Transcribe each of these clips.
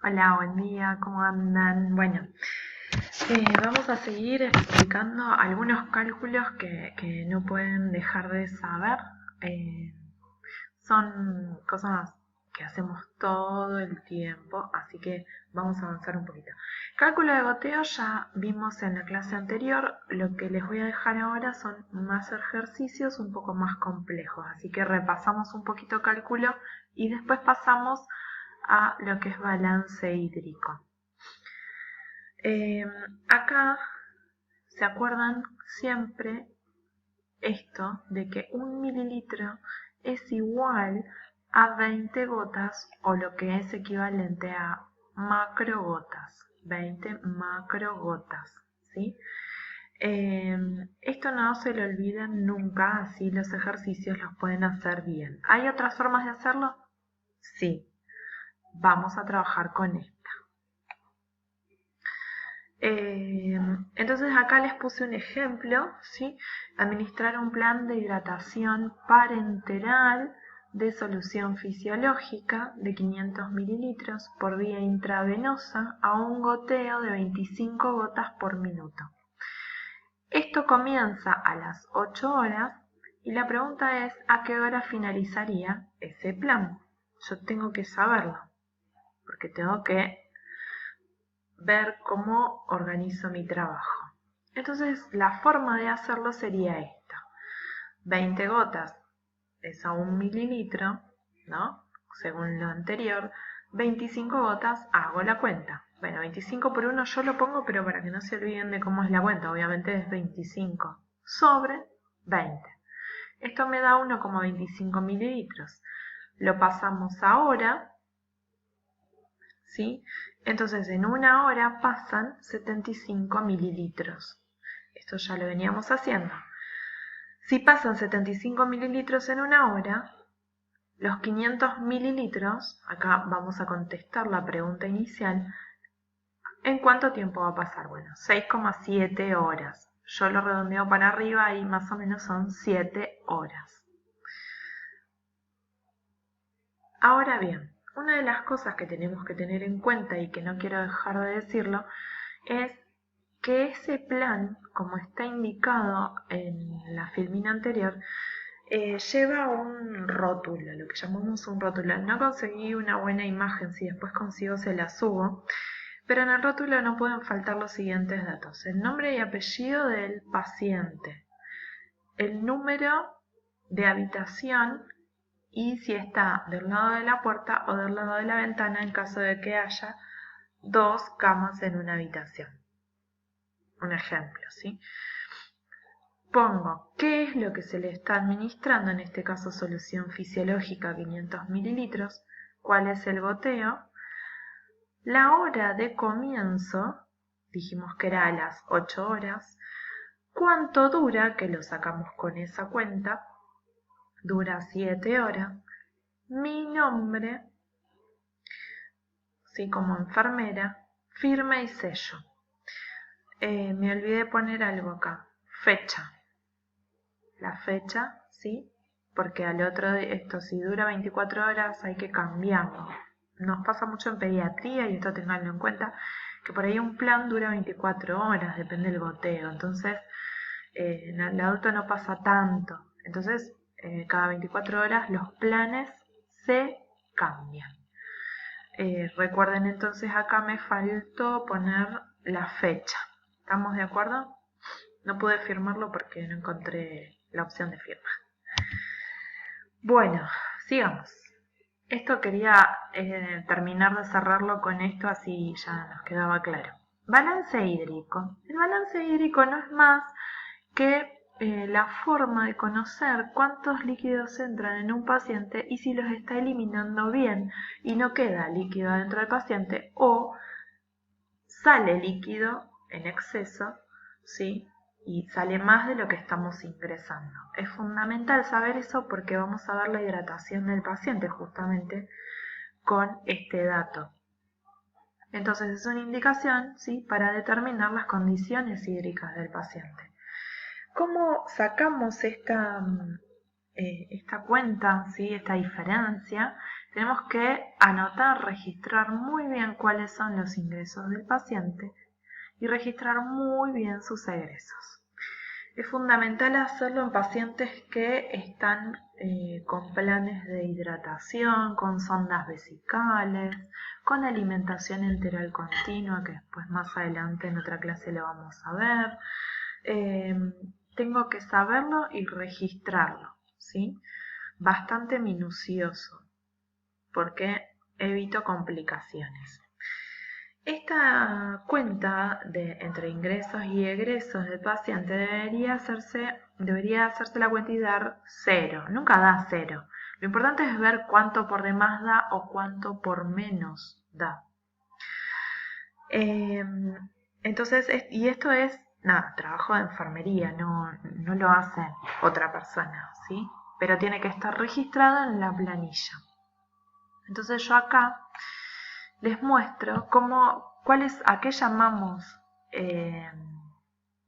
Hola, buen día, ¿cómo andan? Bueno, vamos a seguir explicando algunos cálculos que no pueden dejar de saber. Eh, Son cosas que hacemos todo el tiempo, así que vamos a avanzar un poquito. Cálculo de goteo ya vimos en la clase anterior. Lo que les voy a dejar ahora son más ejercicios un poco más complejos, así que repasamos un poquito cálculo y después pasamos a lo que es balance hídrico. Acá se acuerdan siempre esto de que 1 mililitro es igual a 20 gotas o lo que es equivalente a macrogotas, 20 macrogotas, ¿sí? Esto no se lo olviden nunca, así los ejercicios los pueden hacer bien. ¿Hay otras formas de hacerlo? Sí, vamos a trabajar con esto. Entonces acá les puse un ejemplo, ¿sí? Administrar un plan de hidratación parenteral de solución fisiológica de 500 mililitros por vía intravenosa a un goteo de 25 gotas por minuto. Esto comienza a las 8 horas y la pregunta es ¿a qué hora finalizaría ese plan? Yo tengo que saberlo, porque tengo que ver cómo organizo mi trabajo. Entonces la forma de hacerlo sería esta. 20 gotas es a 1 mililitro, ¿no? Según lo anterior. 25 gotas, hago la cuenta. Bueno, 25 por 1 yo lo pongo, pero para que no se olviden de cómo es la cuenta, obviamente es 25 sobre 20. Esto me da 1,25 mililitros. Lo pasamos a hora, ¿sí? Entonces en una hora pasan 75 mililitros. Esto ya lo veníamos haciendo. Si pasan 75 mililitros en una hora, los 500 mililitros, acá vamos a contestar la pregunta inicial, ¿en cuánto tiempo va a pasar? Bueno, 6,7 horas. Yo lo redondeo para arriba y más o menos son 7 horas. Ahora bien, una de las cosas que tenemos que tener en cuenta y que no quiero dejar de decirlo es que ese plan, como está indicado en la filmina anterior, lleva un rótulo, lo que llamamos un rótulo. No conseguí una buena imagen, si después consigo se la subo, pero en el rótulo no pueden faltar los siguientes datos: el nombre y apellido del paciente, el número de habitación y si está del lado de la puerta o del lado de la ventana en caso de que haya 2 camas en una habitación. Un ejemplo, ¿sí? Pongo qué es lo que se le está administrando, en este caso solución fisiológica 500 mililitros, cuál es el goteo, la hora de comienzo, dijimos que era a las 8 horas, cuánto dura, que lo sacamos con esa cuenta, dura 7 horas, mi nombre, ¿sí? Como enfermera, firma y sello. Me olvidé poner algo acá, fecha. La fecha, ¿sí? Porque al otro, esto si dura 24 horas hay que cambiarlo. Nos pasa mucho en pediatría y esto tenganlo en cuenta, que por ahí un plan dura 24 horas, depende del goteo. Entonces, en el adulto no pasa tanto. Entonces, cada 24 horas los planes se cambian. Recuerden entonces acá me faltó poner la fecha. ¿Estamos de acuerdo? No pude firmarlo porque no encontré la opción de firma. Bueno, sigamos. Esto quería terminar de cerrarlo con esto, así ya nos quedaba claro. Balance hídrico. El balance hídrico no es más que la forma de conocer cuántos líquidos entran en un paciente y si los está eliminando bien y no queda líquido dentro del paciente o sale líquido en exceso, ¿sí? Y sale más de lo que estamos ingresando. Es fundamental saber eso porque vamos a ver la hidratación del paciente justamente con este dato. Entonces es una indicación, ¿sí? Para determinar las condiciones hídricas del paciente. ¿Cómo sacamos esta cuenta, ¿sí? Esta diferencia? tenemos que anotar, registrar muy bien cuáles son los ingresos del paciente y registrar muy bien sus egresos. Es fundamental hacerlo en pacientes que están con planes de hidratación, con sondas vesicales, con alimentación enteral continua, que después más adelante en otra clase lo vamos a ver. Tengo que saberlo y registrarlo, ¿sí? Bastante minucioso, porque evito complicaciones. Esta cuenta entre ingresos y egresos del paciente debería hacerse la cuenta y dar 0. Nunca da 0. Lo importante es ver cuánto por demás da o cuánto por menos da. Entonces, y esto es trabajo de enfermería, no lo hace otra persona, ¿sí? Pero tiene que estar registrado en la planilla. Entonces yo acá les muestro a qué llamamos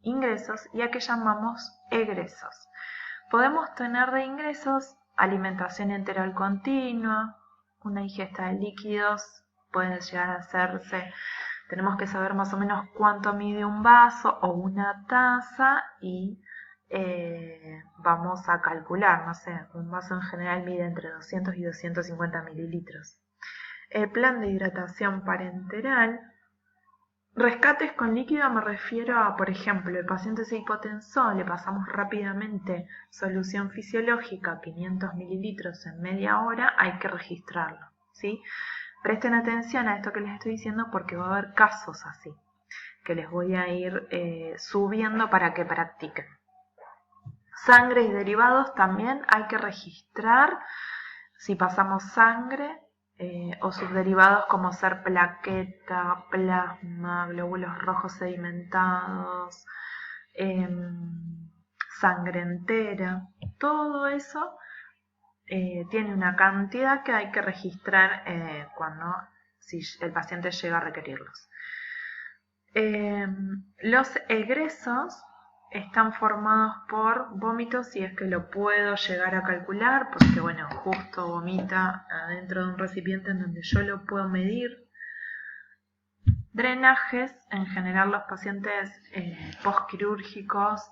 ingresos y a qué llamamos egresos. Podemos tener de ingresos alimentación enteral continua, una ingesta de líquidos, puede llegar a hacerse, tenemos que saber más o menos cuánto mide un vaso o una taza y vamos a calcular, no sé, un vaso en general mide entre 200 y 250 mililitros. El plan de hidratación parenteral. Rescates con líquido me refiero a, por ejemplo, el paciente se hipotensó, le pasamos rápidamente solución fisiológica, 500 mililitros en media hora, hay que registrarlo, ¿sí? Presten atención a esto que les estoy diciendo porque va a haber casos así, que les voy a ir subiendo para que practiquen. Sangre y derivados también hay que registrar si pasamos sangre, o sus derivados como ser plaqueta, plasma, glóbulos rojos sedimentados, sangre entera, todo eso tiene una cantidad que hay que registrar si el paciente llega a requerirlos. Los egresos están formados por vómitos, si es que lo puedo llegar a calcular, porque bueno, justo vomita adentro de un recipiente en donde yo lo puedo medir. Drenajes, en general los pacientes postquirúrgicos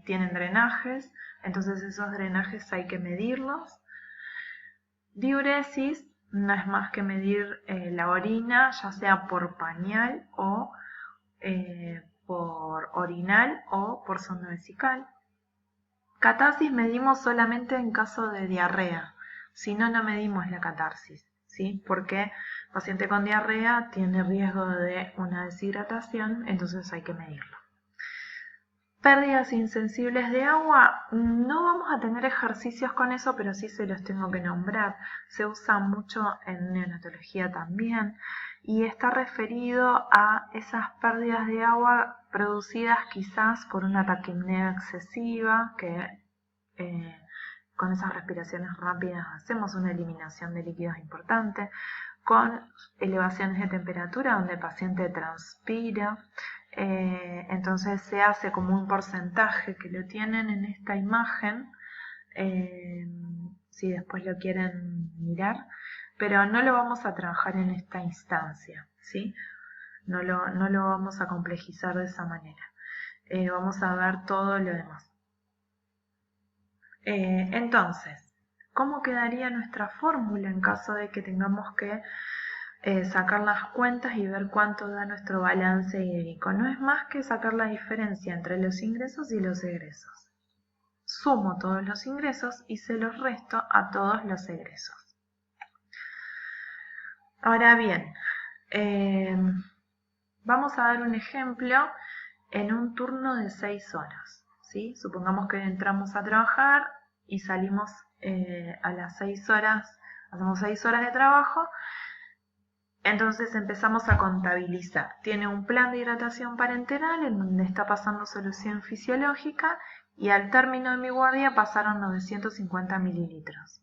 tienen drenajes, entonces esos drenajes hay que medirlos. Diuresis no es más que medir la orina, ya sea por pañal o por orinal o por sonda vesical. Catarsis medimos solamente en caso de diarrea, si no, no medimos la catarsis, ¿sí? Porque el paciente con diarrea tiene riesgo de una deshidratación, entonces hay que medirlo. Pérdidas insensibles de agua, no vamos a tener ejercicios con eso, pero sí se los tengo que nombrar. Se usa mucho en neonatología también y está referido a esas pérdidas de agua producidas quizás por una taquipnea excesiva, que con esas respiraciones rápidas hacemos una eliminación de líquidos importante, con elevaciones de temperatura donde el paciente transpira. Entonces se hace como un porcentaje que lo tienen en esta imagen, si después lo quieren mirar, pero no lo vamos a trabajar en esta instancia, ¿sí? No lo vamos a complejizar de esa manera. Vamos a ver todo lo demás. Entonces, ¿cómo quedaría nuestra fórmula en caso de que tengamos que sacar las cuentas y ver cuánto da nuestro balance hídrico? No es más que sacar la diferencia entre los ingresos y los egresos. Sumo todos los ingresos y se los resto a todos los egresos. Ahora bien, vamos a dar un ejemplo en un turno de 6 horas, ¿sí? Supongamos que entramos a trabajar y salimos a las 6 horas, hacemos 6 horas de trabajo. Entonces empezamos a contabilizar. Tiene un plan de hidratación parenteral en donde está pasando solución fisiológica y al término de mi guardia pasaron 950 mililitros.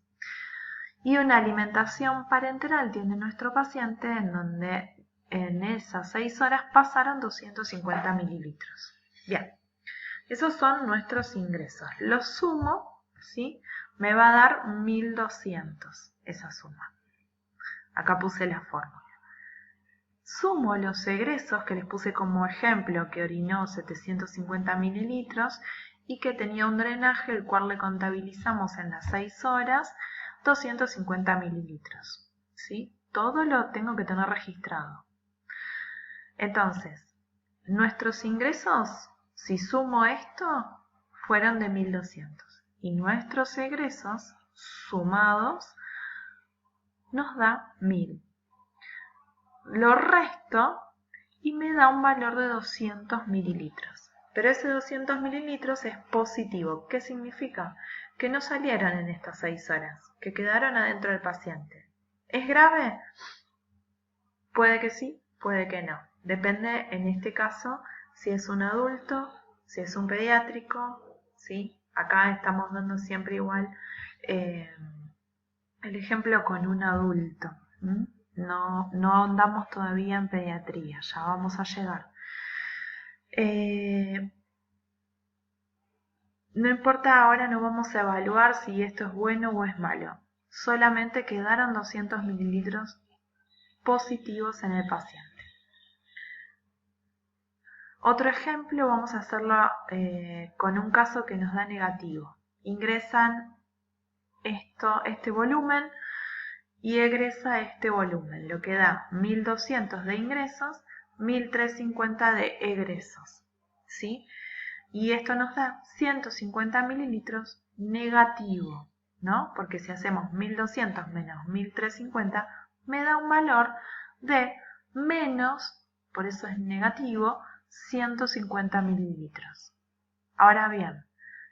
Y una alimentación parenteral tiene nuestro paciente en donde en esas 6 horas pasaron 250 mililitros. Bien, esos son nuestros ingresos. Los sumo, ¿sí? Me va a dar 1200 esa suma. Acá puse la fórmula. Sumo los egresos que les puse como ejemplo, que orinó 750 mililitros y que tenía un drenaje, el cual le contabilizamos en las 6 horas 250 mililitros. ¿Sí? Todo lo tengo que tener registrado. Entonces, nuestros ingresos, si sumo esto, fueron de 1200. Y nuestros egresos sumados nos da 1000. Lo resto y me da un valor de 200 mililitros. Pero ese 200 mililitros es positivo. ¿Qué significa? Que no salieron en estas 6 horas, que quedaron adentro del paciente. ¿Es grave? Puede que sí, puede que no. Depende en este caso si es un adulto, si es un pediátrico, ¿sí? Acá estamos dando siempre igual el ejemplo con un adulto. No ahondamos todavía en pediatría, ya vamos a llegar. No importa, ahora no vamos a evaluar si esto es bueno o es malo. Solamente quedaron 200 mililitros positivos en el paciente. Otro ejemplo vamos a hacerlo con un caso que nos da negativo. Ingresan este volumen y egresa este volumen, lo que da 1200 de ingresos, 1350 de egresos, ¿sí? Y esto nos da 150 mililitros negativo, ¿no? Porque si hacemos 1200 menos 1350, me da un valor de menos, por eso es negativo, 150 mililitros. Ahora bien,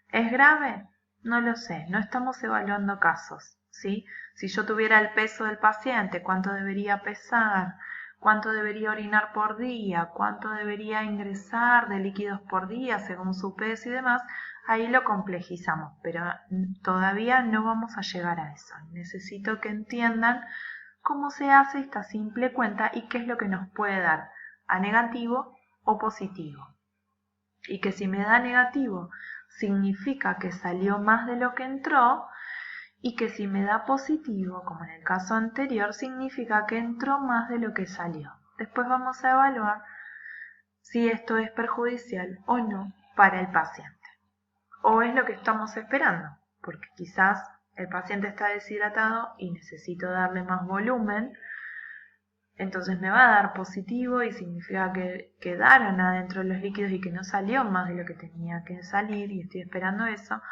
¿es grave? No lo sé, no estamos evaluando casos, ¿sí? Si yo tuviera el peso del paciente, cuánto debería pesar, cuánto debería orinar por día, cuánto debería ingresar de líquidos por día según su peso y demás, ahí lo complejizamos, pero todavía no vamos a llegar a eso. Necesito que entiendan cómo se hace esta simple cuenta y qué es lo que nos puede dar a negativo o positivo. Y que si me da negativo significa que salió más de lo que entró, y que si me da positivo, como en el caso anterior, significa que entró más de lo que salió. Después vamos a evaluar si esto es perjudicial o no para el paciente. O es lo que estamos esperando, porque quizás el paciente está deshidratado y necesito darle más volumen, entonces me va a dar positivo y significa que quedaron adentro de los líquidos y que no salió más de lo que tenía que salir y estoy esperando eso.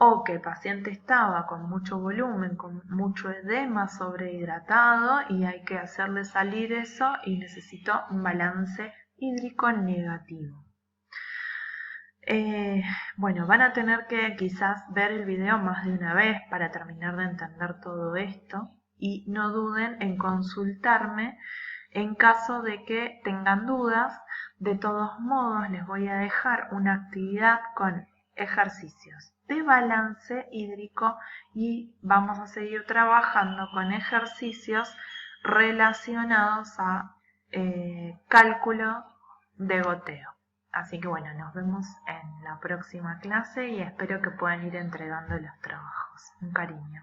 O que el paciente estaba con mucho volumen, con mucho edema, sobrehidratado y hay que hacerle salir eso y necesito un balance hídrico negativo. Bueno, van a tener que quizás ver el video más de una vez para terminar de entender todo esto y no duden en consultarme en caso de que tengan dudas. De todos modos, les voy a dejar una actividad con ejercicios de balance hídrico y vamos a seguir trabajando con ejercicios relacionados a cálculo de goteo. Así que bueno, nos vemos en la próxima clase y espero que puedan ir entregando los trabajos. Un cariño.